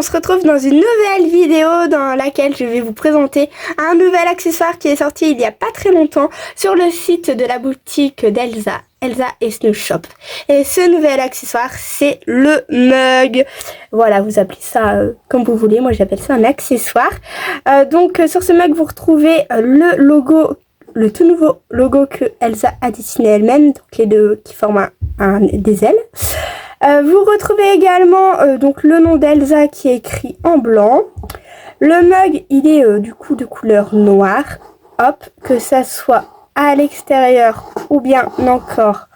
on se retrouve dans une nouvelle vidéo dans laquelle je vais vous présenter un nouvel accessoire qui est sorti il y a pas très longtemps sur le site de la boutique d'Elsa, Elsa et Snoo Shop. Et ce nouvel accessoire, c'est le mug. Voilà, vous appelez ça comme vous voulez, moi j'appelle ça un accessoire. Donc sur ce mug, vous retrouvez le logo, le tout nouveau logo que Elsa a dessiné elle-même, donc les deux qui forment des ailes. Vous retrouvez également donc le nom d'Elsa qui est écrit en blanc. Le mug, il est du coup de couleur noire. Hop, que ça soit à l'extérieur ou bien encore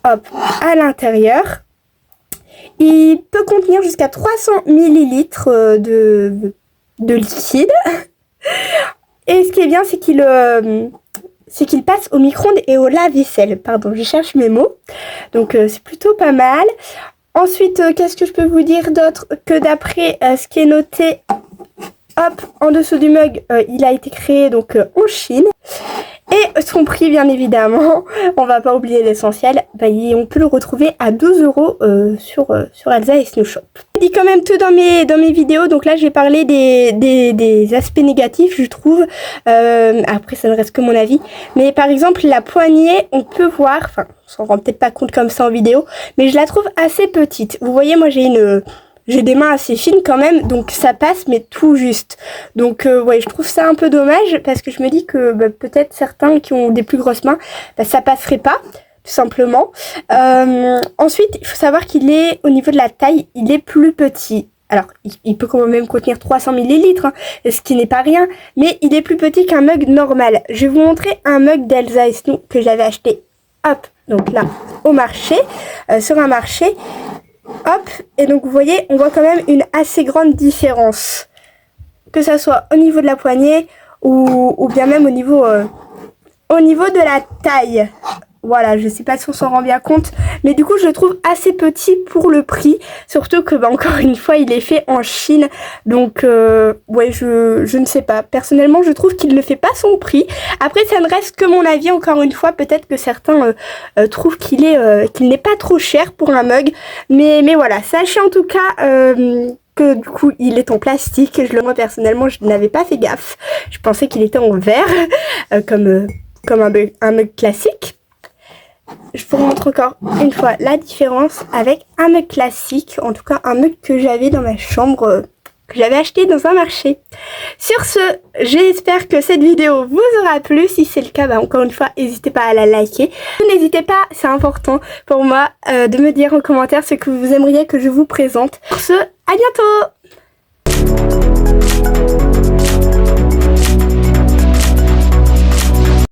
hop, à l'intérieur. Il peut contenir jusqu'à 300 ml de liquide. Et ce qui est bien, c'est qu'il passe au micro-ondes et au lave-vaisselle. Pardon, je cherche mes mots. Donc c'est plutôt pas mal. Ensuite, qu'est-ce que je peux vous dire d'autre que d'après ce qui est noté, hop, en dessous du mug, il a été créé donc en Chine. Et son prix, bien évidemment, on va pas oublier l'essentiel, on peut le retrouver à 12 € sur Elsa et Snoo Shop. Je dis quand même tout dans mes vidéos, donc là je vais parler des aspects négatifs, je trouve. Après ça ne reste que mon avis, mais par exemple la poignée, on peut voir, enfin on s'en rend peut-être pas compte comme ça en vidéo, mais je la trouve assez petite. Vous voyez, moi j'ai des mains assez fines quand même, donc ça passe mais tout juste. Donc ouais, je trouve ça un peu dommage parce que je me dis que peut-être certains qui ont des plus grosses mains, ça passerait pas, tout simplement. Ensuite, il faut savoir qu'il est, au niveau de la taille, il est plus petit. Alors, il peut quand même contenir 300 ml, hein, ce qui n'est pas rien, mais il est plus petit qu'un mug normal. Je vais vous montrer un mug d'Elsa et Snoo que j'avais acheté, hop, donc là, au marché, sur un marché. Hop, et donc vous voyez, on voit quand même une assez grande différence. Que ça soit au niveau de la poignée ou bien même au niveau de la taille. Voilà, je sais pas si on s'en rend bien compte, mais du coup je le trouve assez petit pour le prix. Surtout que encore une fois, il est fait en Chine. Donc ouais, je ne sais pas. Personnellement, je trouve qu'il ne fait pas son prix. Après, ça ne reste que mon avis, encore une fois. Peut-être que certains trouvent qu'il n'est pas trop cher pour un mug. Mais voilà, sachez en tout cas que du coup il est en plastique. Moi personnellement, je n'avais pas fait gaffe. Je pensais qu'il était en verre, comme un mug classique. Je vous montre encore une fois la différence avec un mug classique, en tout cas un mug que j'avais dans ma chambre, que j'avais acheté dans un marché. Sur ce, j'espère que cette vidéo vous aura plu. Si c'est le cas, encore une fois, n'hésitez pas à la liker. N'hésitez pas, c'est important pour moi, de me dire en commentaire ce que vous aimeriez que je vous présente. Sur ce, à bientôt!